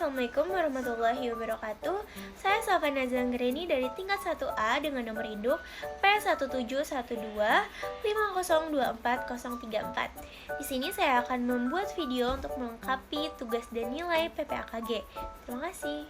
Assalamualaikum warahmatullahi wabarakatuh. Saya Safa Nazlan Greni dari tingkat 1A dengan nomor induk P17125024034. Di sini saya akan membuat video untuk melengkapi tugas dan nilai PPAKG. Terima kasih.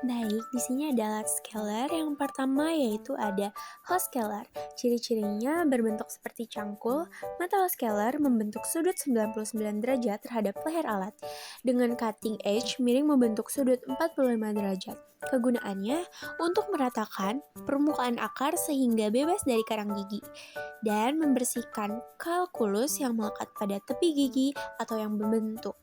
Baik, di sini ada alat scalar. Yang pertama yaitu ada Hot scalar. Ciri-cirinya berbentuk seperti cangkul. Mata Hot scalar membentuk sudut 99 derajat terhadap leher alat. Dengan cutting edge miring membentuk sudut 45 derajat. Kegunaannya untuk meratakan permukaan akar sehingga bebas dari karang gigi dan membersihkan kalkulus yang melekat pada tepi gigi atau yang membentuk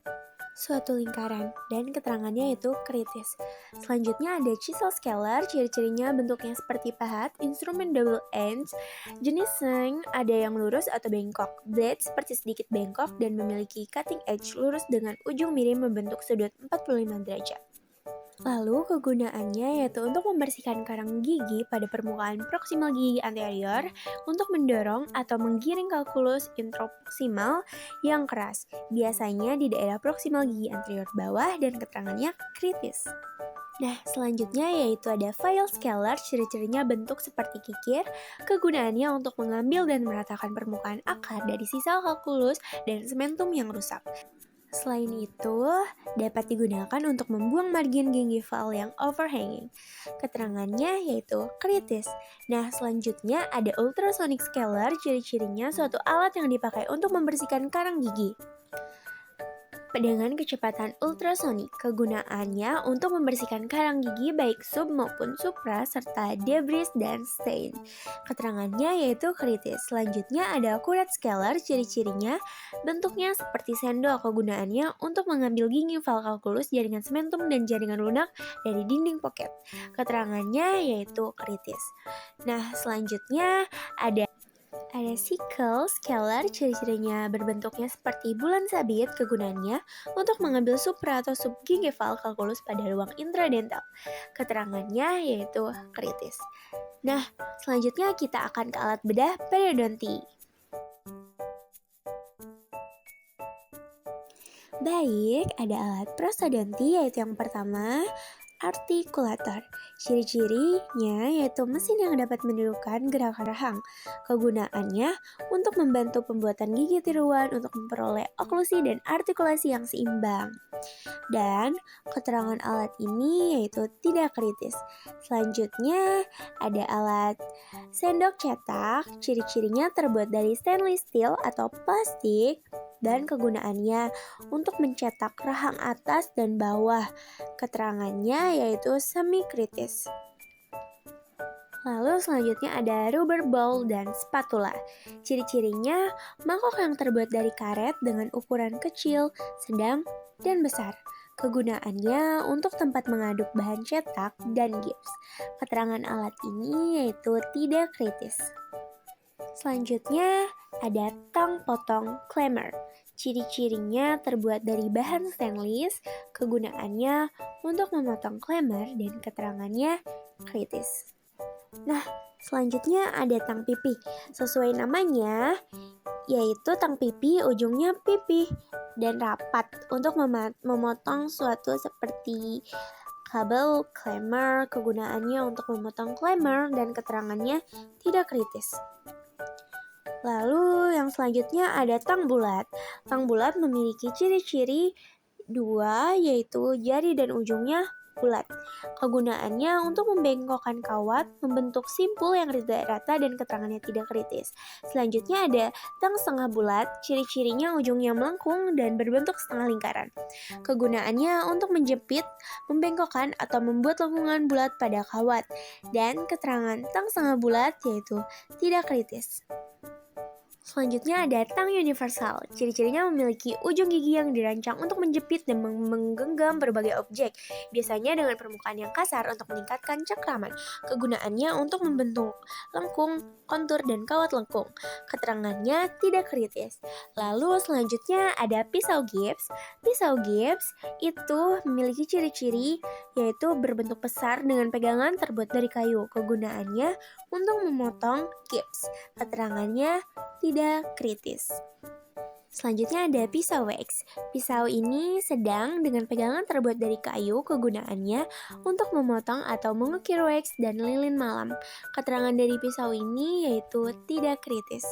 suatu lingkaran, dan keterangannya yaitu kritis. Selanjutnya ada chisel scalar, ciri-cirinya bentuknya seperti pahat, instrumen double edge, jenis seng, ada yang lurus atau bengkok, blade seperti sedikit bengkok dan memiliki cutting edge lurus dengan ujung miring membentuk sudut 45 derajat. Lalu kegunaannya yaitu untuk membersihkan karang gigi pada permukaan proksimal gigi anterior untuk mendorong atau menggiring kalkulus intraproksimal yang keras, biasanya di daerah proksimal gigi anterior bawah dan keterangannya kritis. Nah, selanjutnya yaitu ada file scalar, ciri-cirinya bentuk seperti kikir, kegunaannya untuk mengambil dan meratakan permukaan akar dari sisa kalkulus dan sementum yang rusak. Selain itu, dapat digunakan untuk membuang margin gingival yang overhanging. Keterangannya yaitu kritis. Nah, selanjutnya ada ultrasonic scalar, ciri-cirinya suatu alat yang dipakai untuk membersihkan karang gigi dengan kecepatan ultrasonik. Kegunaannya untuk membersihkan karang gigi baik sub maupun supra serta debris dan stain. Keterangannya yaitu kritis. Selanjutnya ada akurat scalar, ciri-cirinya bentuknya seperti sendok. Kegunaannya untuk mengambil gingival kalkulus, jaringan sementum dan jaringan lunak dari dinding pocket. Keterangannya yaitu kritis. Nah, selanjutnya ada sickle scalar, ciri-cirinya berbentuknya seperti bulan sabit. Kegunaannya untuk mengambil supra atau subgingival kalkulus pada ruang intradental. Keterangannya yaitu kritis. Nah, selanjutnya kita akan ke alat bedah periodonti. Baik, ada alat prostodonti yaitu yang pertama artikulator. Ciri-cirinya yaitu mesin yang dapat menirukan gerakan rahang. Kegunaannya untuk membantu pembuatan gigi tiruan untuk memperoleh oklusi dan artikulasi yang seimbang. Dan keterangan alat ini yaitu tidak kritis. Selanjutnya ada alat sendok cetak. Ciri-cirinya terbuat dari stainless steel atau plastik dan kegunaannya untuk mencetak rahang atas dan bawah. Keterangannya yaitu semi kritis. Lalu selanjutnya ada rubber bowl dan spatula. Ciri-cirinya mangkok yang terbuat dari karet dengan ukuran kecil, sedang, dan besar. Kegunaannya untuk tempat mengaduk bahan cetak dan gips. Keterangan alat ini yaitu tidak kritis. Selanjutnya ada tang potong clammer. Ciri-cirinya terbuat dari bahan stainless. Kegunaannya untuk memotong clammer dan keterangannya kritis. Nah, selanjutnya ada tang pipi. Sesuai namanya, yaitu tang pipi ujungnya pipih dan rapat untuk memotong suatu seperti kabel clammer. Kegunaannya untuk memotong clammer dan keterangannya tidak kritis. Lalu yang selanjutnya ada tang bulat. Tang bulat memiliki ciri-ciri dua, yaitu jari dan ujungnya bulat. Kegunaannya untuk membengkokkan kawat, membentuk simpul yang tidak rata dan keterangannya tidak kritis. Selanjutnya ada tang setengah bulat, ciri-cirinya ujungnya melengkung dan berbentuk setengah lingkaran. Kegunaannya untuk menjepit, membengkokkan atau membuat lengkungan bulat pada kawat. Dan keterangan tang setengah bulat yaitu tidak kritis. Selanjutnya ada tang universal. Ciri-cirinya memiliki ujung gigi yang dirancang untuk menjepit dan menggenggam berbagai objek, biasanya dengan permukaan yang kasar untuk meningkatkan cakraman. Kegunaannya untuk membentuk lengkung, kontur, dan kawat lengkung. Keterangannya tidak kritis. Lalu selanjutnya ada pisau gips. Pisau gips itu memiliki ciri-ciri yaitu berbentuk besar dengan pegangan terbuat dari kayu. Kegunaannya untuk memotong gips. Keterangannya tidak kritis. Selanjutnya ada pisau wax. Pisau ini sedang dengan pegangan terbuat dari kayu, kegunaannya untuk memotong atau mengukir wax dan lilin malam. Keterangan dari pisau ini yaitu tidak kritis.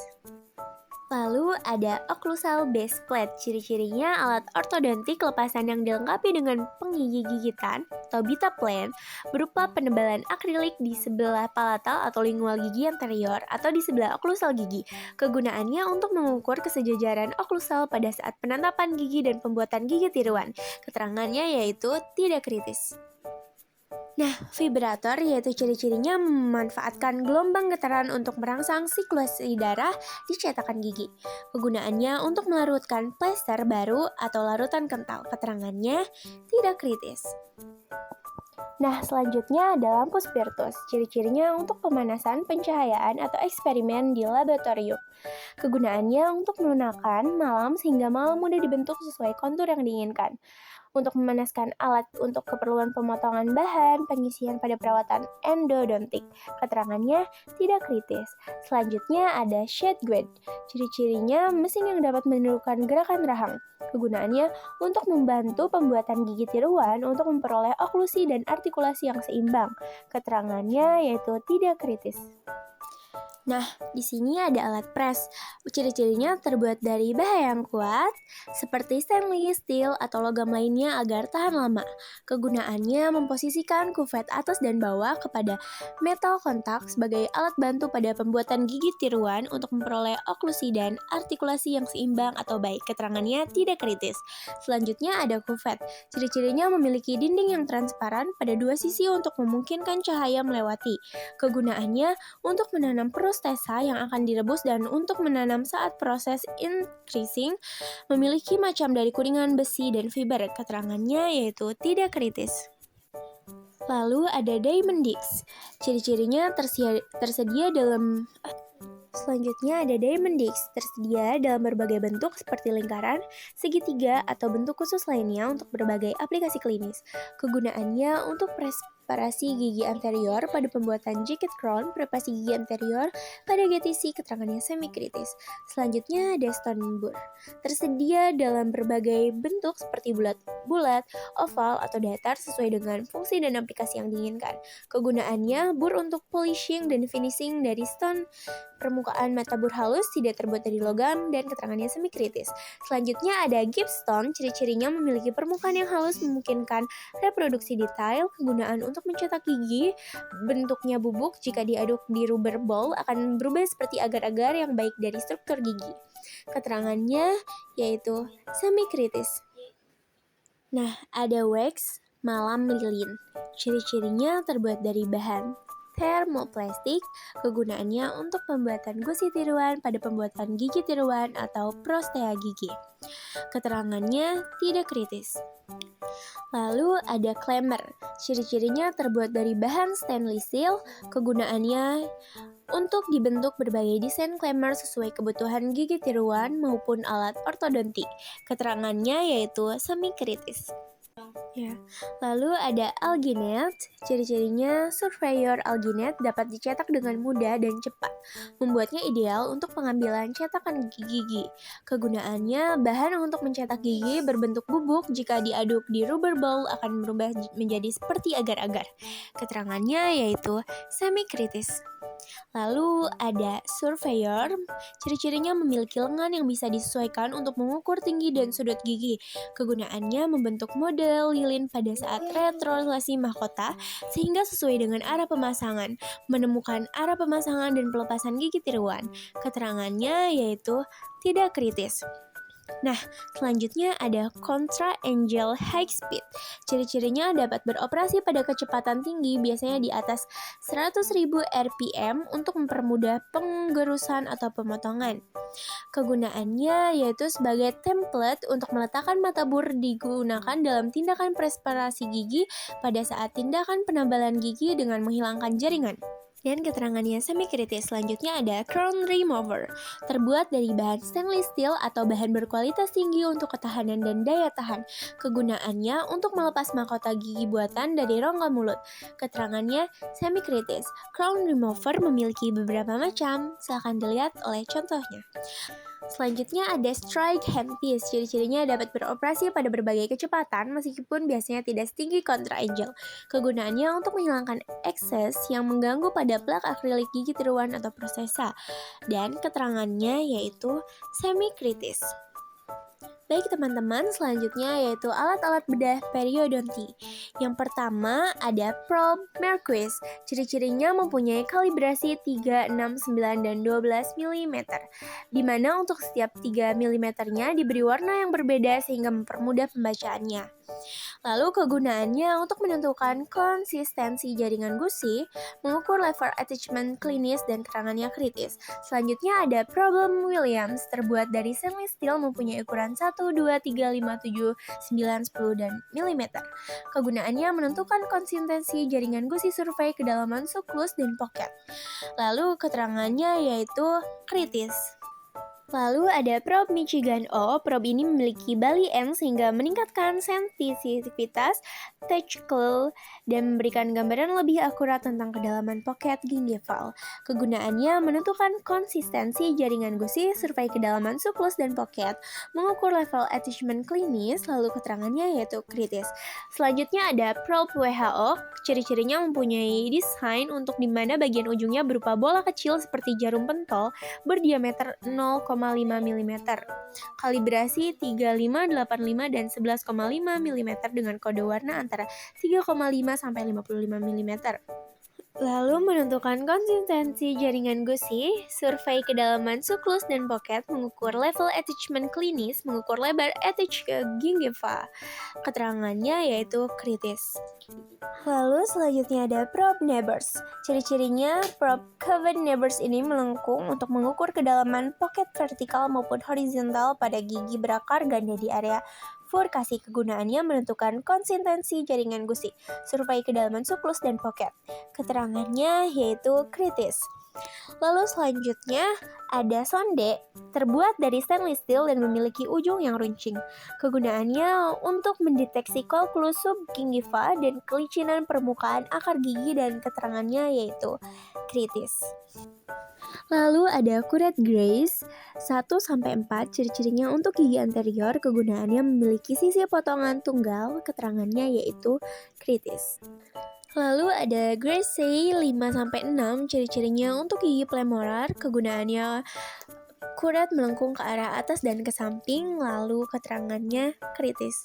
Lalu ada occlusal base plate. Ciri-cirinya alat ortodontik lepasan yang dilengkapi dengan penggigi gigitan atau bita plane berupa penebalan akrilik di sebelah palatal atau lingual gigi anterior atau di sebelah occlusal gigi. Kegunaannya untuk mengukur kesejajaran occlusal pada saat penatapan gigi dan pembuatan gigi tiruan. Keterangannya yaitu tidak kritis. Nah, vibrator yaitu ciri-cirinya memanfaatkan gelombang getaran untuk merangsang sirkulasi darah di cetakan gigi. Kegunaannya untuk melarutkan plester baru atau larutan kental. Keterangannya tidak kritis. Nah, selanjutnya ada lampu spiritus. Ciri-cirinya untuk pemanasan, pencahayaan, atau eksperimen di laboratorium. Kegunaannya untuk melunakan malam sehingga malam mudah dibentuk sesuai kontur yang diinginkan. Untuk memanaskan alat untuk keperluan pemotongan bahan, pengisian pada perawatan endodontik. Keterangannya tidak kritis. Selanjutnya ada shade guide. Ciri-cirinya mesin yang dapat menirukan gerakan rahang. Kegunaannya untuk membantu pembuatan gigi tiruan untuk memperoleh oklusi dan artikulasi yang seimbang. Keterangannya yaitu tidak kritis. Nah, di sini ada alat press. Ciri-cirinya terbuat dari bahan yang kuat, seperti stainless steel atau logam lainnya agar tahan lama. Kegunaannya memposisikan kuvet atas dan bawah kepada metal kontak sebagai alat bantu pada pembuatan gigi tiruan untuk memperoleh oklusi dan artikulasi yang seimbang atau baik. Keterangannya tidak kritis. Selanjutnya ada kuvet. Ciri-cirinya memiliki dinding yang transparan pada dua sisi untuk memungkinkan cahaya melewati. Kegunaannya untuk menanam prostesa yang akan direbus dan untuk menanam saat proses increasing, memiliki macam dari kuningan besi dan fiber. Keterangannya yaitu tidak kritis. Lalu ada diamond disc. Ciri-cirinya tersedia dalam Selanjutnya ada diamond disc, tersedia dalam berbagai bentuk seperti lingkaran, segitiga, atau bentuk khusus lainnya untuk berbagai aplikasi klinis. Kegunaannya untuk preparasi gigi anterior pada pembuatan jacket crown, preparasi gigi anterior pada GTC. Keterangannya semi kritis. Selanjutnya ada stone burr, tersedia dalam berbagai bentuk seperti bulat, oval, atau datar sesuai dengan fungsi dan aplikasi yang diinginkan. Kegunaannya burr untuk polishing dan finishing dari stone. Permukaan mata burr halus tidak terbuat dari logam dan keterangannya semi kritis. Selanjutnya ada gipstone. Ciri-cirinya memiliki permukaan yang halus memungkinkan reproduksi detail. Kegunaan untuk mencetak gigi, bentuknya bubuk jika diaduk di rubber ball akan berubah seperti agar-agar yang baik dari struktur gigi. Keterangannya yaitu semi kritis. Nah, ada wax malam lilin. Ciri-cirinya terbuat dari bahan thermoplastik. Kegunaannya untuk pembuatan gusi tiruan pada pembuatan gigi tiruan atau prostea gigi. Keterangannya tidak kritis. Lalu ada clammer. Ciri-cirinya terbuat dari bahan stainless steel. Kegunaannya untuk dibentuk berbagai desain clammer sesuai kebutuhan gigi tiruan maupun alat ortodontik. Keterangannya yaitu semi kritis. Ya. Lalu ada alginate. Ciri-cirinya surveyor alginate dapat dicetak dengan mudah dan cepat, membuatnya ideal untuk pengambilan cetakan gigi. Kegunaannya bahan untuk mencetak gigi berbentuk bubuk jika diaduk di rubber ball akan berubah menjadi seperti agar-agar. Keterangannya yaitu semi kritis. Lalu ada surveyor. Ciri-cirinya memiliki lengan yang bisa disesuaikan untuk mengukur tinggi dan sudut gigi. Kegunaannya membentuk model lilin pada saat retroilasi mahkota sehingga sesuai dengan arah pemasangan, menemukan arah pemasangan dan pelepasan gigi tiruan. Keterangannya yaitu tidak kritis. Nah, selanjutnya ada Contra Angel High Speed. Ciri-cirinya dapat beroperasi pada kecepatan tinggi, biasanya di atas 100.000 rpm untuk mempermudah penggerusan atau pemotongan. Kegunaannya yaitu sebagai template untuk meletakkan mata burr digunakan dalam tindakan preparasi gigi pada saat tindakan penabalan gigi dengan menghilangkan jaringan. Dan keterangannya semi kritis. Selanjutnya ada crown remover, terbuat dari bahan stainless steel atau bahan berkualitas tinggi untuk ketahanan dan daya tahan. Kegunaannya untuk melepas mahkota gigi buatan dari rongga mulut. Keterangannya semi kritis. Crown remover memiliki beberapa macam, silahkan dilihat oleh contohnya. Selanjutnya ada strike handpiece, ciri-cirinya dapat beroperasi pada berbagai kecepatan meskipun biasanya tidak setinggi kontra angel. Kegunaannya untuk menghilangkan ekses yang mengganggu pada plak akrilik gigi tiruan atau prosesa. Dan keterangannya yaitu semi-kritis. Baik teman-teman, selanjutnya yaitu alat-alat bedah periodonti. Yang pertama ada probe Mercuis. Ciri-cirinya mempunyai kalibrasi 3, 6, 9, dan 12 mm. Di mana untuk setiap 3 mm-nya diberi warna yang berbeda sehingga mempermudah pembacaannya. Lalu kegunaannya untuk menentukan konsistensi jaringan gusi, mengukur level attachment klinis dan keterangannya kritis. Selanjutnya ada problem Williams, terbuat dari stainless steel mempunyai ukuran 1, 2, 3, 5, 7, 9, 10, dan mm. Kegunaannya menentukan konsistensi jaringan gusi survei kedalaman suklus dan pocket. Lalu keterangannya yaitu kritis. Lalu ada probe Michigan O. Probe ini memiliki bali end sehingga meningkatkan sensitivitas touch clue dan memberikan gambaran lebih akurat tentang kedalaman pocket gingival. Kegunaannya menentukan konsistensi jaringan gusi, survei kedalaman suklus dan pocket, mengukur level attachment klinis, lalu keterangannya yaitu kritis. Selanjutnya ada probe WHO. Ciri-cirinya mempunyai desain untuk di mana bagian ujungnya berupa bola kecil seperti jarum pentol berdiameter 0,5 mm. Kalibrasi 35, 85, dan 11,5 mm dengan kode warna antara 3,5 sampai 55 mm. Lalu menentukan konsistensi jaringan gusi, survei kedalaman suklus dan pocket, mengukur level attachment klinis, mengukur lebar attach gingiva. Keterangannya yaitu kritis. Lalu selanjutnya ada probe Neighbors. Ciri-cirinya probe covered Neighbors ini melengkung untuk mengukur kedalaman pocket vertikal maupun horizontal pada gigi berakar ganda di area furkasi. Kegunaannya menentukan konsistensi jaringan gusi, survei kedalaman suklus dan pocket. Keterangannya yaitu kritis. Lalu selanjutnya ada sonde, terbuat dari stainless steel dan memiliki ujung yang runcing. Kegunaannya untuk mendeteksi kalkulus subgingiva dan kelicinan permukaan akar gigi dan keterangannya yaitu kritis. Lalu ada Accurate Grace 1-4, ciri-cirinya untuk gigi anterior, kegunaannya memiliki sisi potongan tunggal, keterangannya yaitu kritis. Lalu ada Gracie 5-6, ciri-cirinya untuk gigi premolar, kegunaannya akurat melengkung ke arah atas dan ke samping, lalu keterangannya kritis.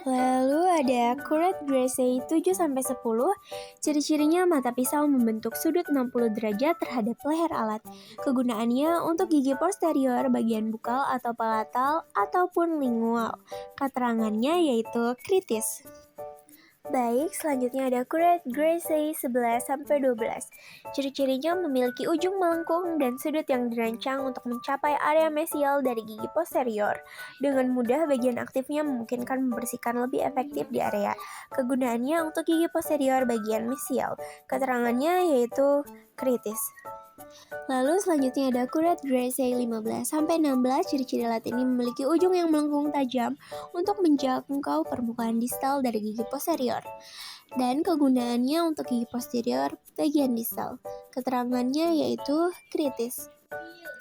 Lalu ada Accurate Gracie 7-10, ciri-cirinya mata pisau membentuk sudut 60 derajat terhadap leher alat. Kegunaannya untuk gigi posterior, bagian bukal atau palatal, ataupun lingual. Keterangannya yaitu kritis. Baik, selanjutnya ada Accurate Gracie 11-12. Ciri-cirinya memiliki ujung melengkung dan sudut yang dirancang untuk mencapai area mesial dari gigi posterior. Dengan mudah, bagian aktifnya memungkinkan membersihkan lebih efektif di area. Kegunaannya untuk gigi posterior bagian mesial. Keterangannya yaitu kritis. Lalu selanjutnya ada Accurate Gracie 15-16, ciri-ciri alat ini memiliki ujung yang melengkung tajam untuk menjangkau permukaan distal dari gigi posterior. Dan kegunaannya untuk gigi posterior bagian distal. Keterangannya yaitu kritis.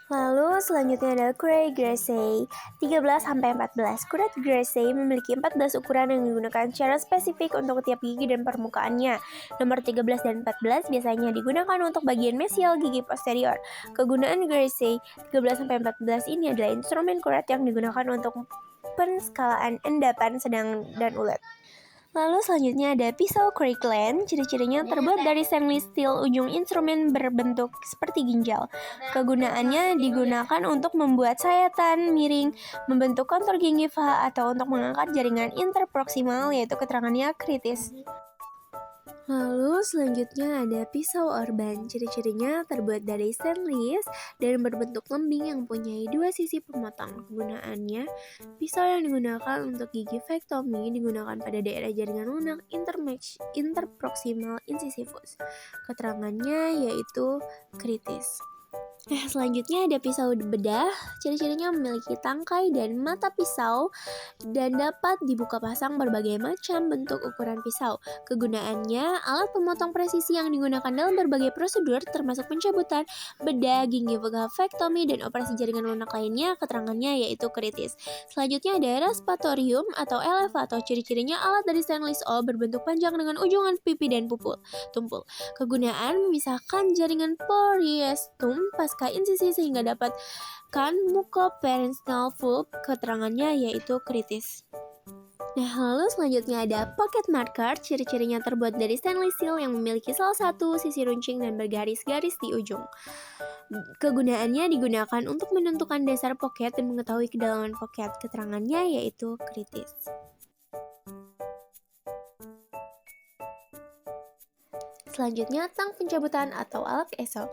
Lalu selanjutnya ada Accurate Gracie 13-14. Accurate Gracie memiliki 14 ukuran yang digunakan secara spesifik untuk tiap gigi dan permukaannya. Nomor 13 dan 14 biasanya digunakan untuk bagian mesial gigi posterior. Kegunaan Gracie 13-14 ini adalah instrumen kuret yang digunakan untuk penskalaan endapan sedang dan ulet. Lalu selanjutnya ada pisau Kirkland, ciri-cirinya terbuat dari stainless steel, ujung instrumen berbentuk seperti ginjal. Kegunaannya digunakan untuk membuat sayatan miring, membentuk kontur gingiva, atau untuk mengangkat jaringan interproksimal, yaitu keterangannya kritis. Lalu selanjutnya ada pisau Orban, ciri-cirinya terbuat dari stainless dan berbentuk lembing yang mempunyai dua sisi pemotong. Kegunaannya, pisau yang digunakan untuk gigi vektomi digunakan pada daerah jaringan lunak interproximal incisivus. Keterangannya yaitu kritis. Nah, selanjutnya ada pisau bedah. Ciri-cirinya memiliki tangkai dan mata pisau dan dapat dibuka pasang berbagai macam bentuk ukuran pisau. Kegunaannya, alat pemotong presisi yang digunakan dalam berbagai prosedur termasuk pencabutan bedah, gingivektomi, dan operasi jaringan lunak lainnya. Keterangannya yaitu kritis. Selanjutnya ada raspatorium atau elevator. Ciri-cirinya alat dari stainless O berbentuk panjang dengan ujungan pipi dan tumpul. Kegunaan memisahkan jaringan periostum pasca insisi sehingga dapatkan mucopharyngeal valve. Keterangannya yaitu kritis. Nah, lalu selanjutnya ada pocket marker. Ciri-cirinya terbuat dari stainless steel yang memiliki salah satu sisi runcing dan bergaris-garis di ujung. Kegunaannya digunakan untuk menentukan dasar pocket dan mengetahui kedalaman pocket. Keterangannya yaitu kritis. Selanjutnya, tang pencabutan atau alat esol.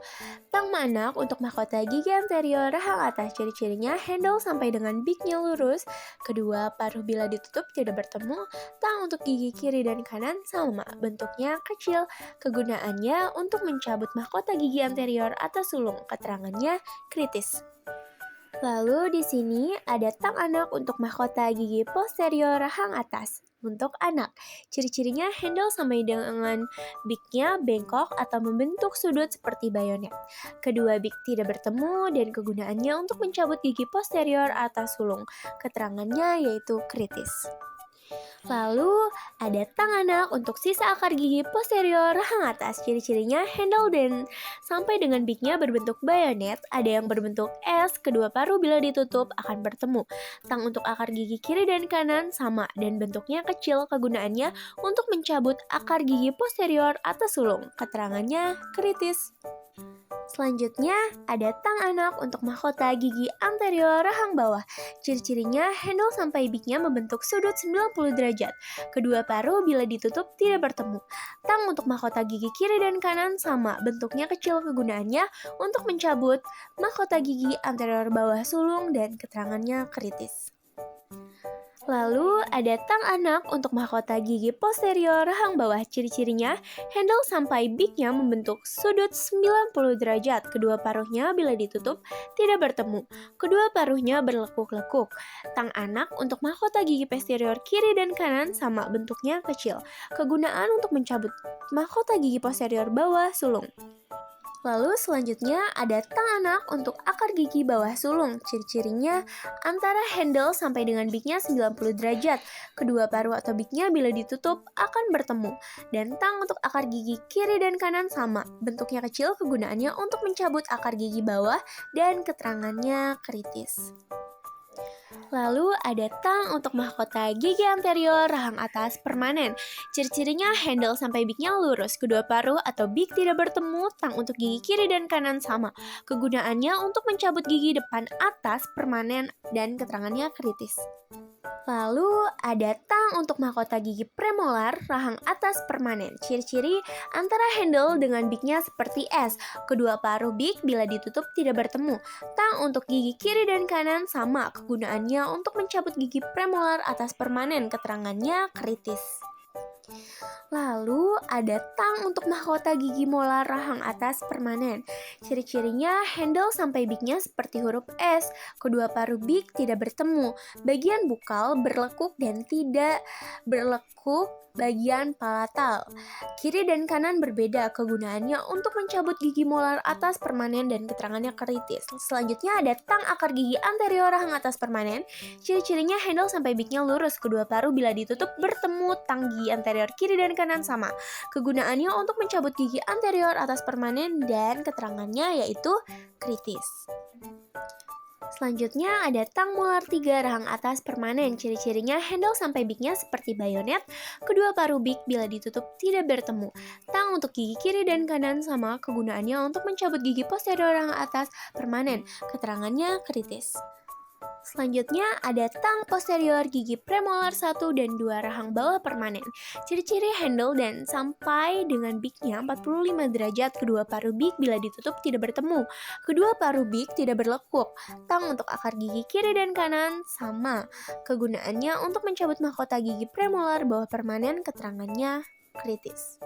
Tang manak untuk mahkota gigi anterior rahang atas. Ciri-cirinya handle sampai dengan beaknya lurus. Kedua paruh bila ditutup tidak bertemu. Tang untuk gigi kiri dan kanan sama, bentuknya kecil. Kegunaannya untuk mencabut mahkota gigi anterior atas sulung. Keterangannya kritis. Lalu di sini ada tang anak untuk mahkota gigi posterior rahang atas. Untuk anak, ciri-cirinya handle sampai dengan beaknya bengkok atau membentuk sudut seperti bayonet. Kedua beak tidak bertemu dan kegunaannya untuk mencabut gigi posterior atas sulung. Keterangannya yaitu kritis. Lalu ada tang anak untuk sisa akar gigi posterior rahang atas. Ciri-cirinya handle dan sampai dengan beaknya berbentuk bayonet. Ada yang berbentuk S. Kedua paruh bila ditutup akan bertemu. Tang untuk akar gigi kiri dan kanan sama dan bentuknya kecil. Kegunaannya untuk mencabut akar gigi posterior atas sulung. Keterangannya kritis. Selanjutnya ada tang anak untuk mahkota gigi anterior rahang bawah. Ciri-cirinya handle sampai beaknya membentuk sudut 90 derajat. Kedua paruh bila ditutup tidak bertemu. Tang untuk mahkota gigi kiri dan kanan sama, bentuknya kecil. Kegunaannya untuk mencabut mahkota gigi anterior bawah sulung dan keterangannya kritis. Lalu ada tang anak untuk mahkota gigi posterior rahang bawah. Ciri-cirinya handle sampai beaknya membentuk sudut 90 derajat. Kedua paruhnya bila ditutup tidak bertemu. Kedua paruhnya berlekuk-lekuk. Tang anak untuk mahkota gigi posterior kiri dan kanan sama, bentuknya kecil. Kegunaan untuk mencabut mahkota gigi posterior bawah sulung. Lalu selanjutnya ada tang anak untuk akar gigi bawah sulung. Ciri-cirinya antara handle sampai dengan beaknya 90 derajat. Kedua paruh atau beaknya bila ditutup akan bertemu. Dan tang untuk akar gigi kiri dan kanan sama. Bentuknya kecil, kegunaannya untuk mencabut akar gigi bawah dan keterangannya kritis. Lalu ada tang untuk mahkota gigi anterior rahang atas permanen. Ciri-cirinya handle sampai beaknya lurus. Kedua paruh atau beak tidak bertemu. Tang untuk gigi kiri dan kanan sama. Kegunaannya untuk mencabut gigi depan atas permanen dan keterangannya kritis. Lalu ada tang untuk mahkota gigi premolar rahang atas permanen. Ciri-ciri antara handle dengan beaknya seperti S. Kedua paruh beak bila ditutup tidak bertemu. Tang untuk gigi kiri dan kanan sama. Kegunaannya untuk mencabut gigi premolar atas permanen. Keterangannya kritis. Lalu ada tang untuk mahkota gigi molar rahang atas permanen. Ciri-cirinya handle sampai beaknya seperti huruf S. Kedua paruh beak tidak bertemu. Bagian bukal berlekuk dan tidak berlekuk bagian palatal. Kiri dan kanan berbeda. Kegunaannya untuk mencabut gigi molar atas permanen dan keterangannya kritis. Selanjutnya ada tang akar gigi anterior rahang atas permanen. Ciri-cirinya handle sampai beaknya lurus. Kedua paruh bila ditutup bertemu. Tang gigi anterior kiri dan kanan sama. Kegunaannya untuk mencabut gigi anterior atas permanen dan keterangannya yaitu kritis. Selanjutnya ada tang molar 3 rahang atas permanen. Ciri-cirinya handle sampai beaknya seperti bayonet. Kedua paruh beak bila ditutup tidak bertemu. Tang untuk gigi kiri dan kanan sama. Kegunaannya untuk mencabut gigi posterior rahang atas permanen. Keterangannya kritis. Selanjutnya ada tang posterior gigi premolar 1 dan 2 rahang bawah permanen. Ciri-ciri handle dan sampai dengan beaknya 45 derajat. Kedua paruh beak bila ditutup tidak bertemu. Kedua paruh beak tidak berlekuk. Tang untuk akar gigi kiri dan kanan sama. Kegunaannya untuk mencabut mahkota gigi premolar bawah permanen. Keterangannya kritis.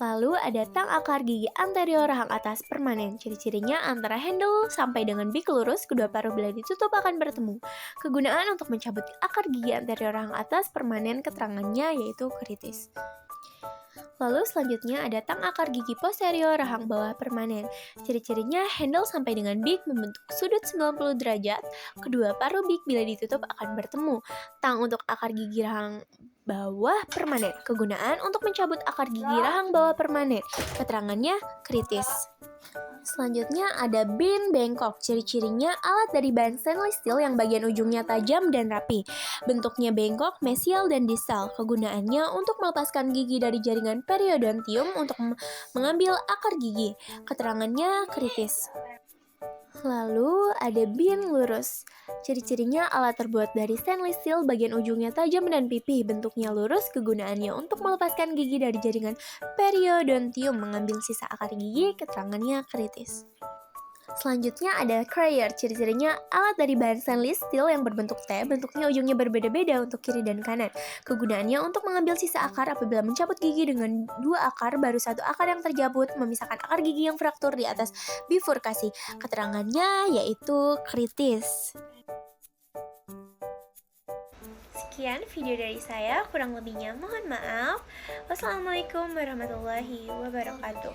Lalu ada tang akar gigi anterior rahang atas permanen. Ciri-cirinya antara handle sampai dengan beak lurus, kedua paruh bila ditutup akan bertemu. Kegunaan untuk mencabut akar gigi anterior rahang atas permanen, keterangannya yaitu kritis. Lalu selanjutnya ada tang akar gigi posterior rahang bawah permanen. Ciri-cirinya handle sampai dengan beak membentuk sudut 90 derajat. Kedua paruh beak bila ditutup akan bertemu. Tang untuk akar gigi rahang bawah permanen. Kegunaan untuk mencabut akar gigi rahang bawah permanen. Keterangannya kritis. Selanjutnya ada bin bengkok. Ciri-cirinya alat dari bahan stainless steel yang bagian ujungnya tajam dan rapi. Bentuknya bengkok, mesial, dan distal. Kegunaannya untuk melepaskan gigi dari jaringan periodontium untuk mengambil akar gigi. Keterangannya kritis. Lalu ada bin lurus. Ciri-cirinya alat terbuat dari stainless steel, bagian ujungnya tajam dan pipih, bentuknya lurus, kegunaannya untuk melepaskan gigi dari jaringan periodontium, mengambil sisa akar gigi, keterangannya kritis. Selanjutnya ada crayer, ciri-cirinya alat dari bahan stainless steel yang berbentuk T, bentuknya ujungnya berbeda-beda untuk kiri dan kanan. Kegunaannya untuk mengambil sisa akar apabila mencabut gigi dengan dua akar, baru satu akar yang terjabut, memisahkan akar gigi yang fraktur di atas bifurkasi. Keterangannya yaitu kritis. Sekian video dari saya, kurang lebihnya mohon maaf. Wassalamualaikum warahmatullahi wabarakatuh.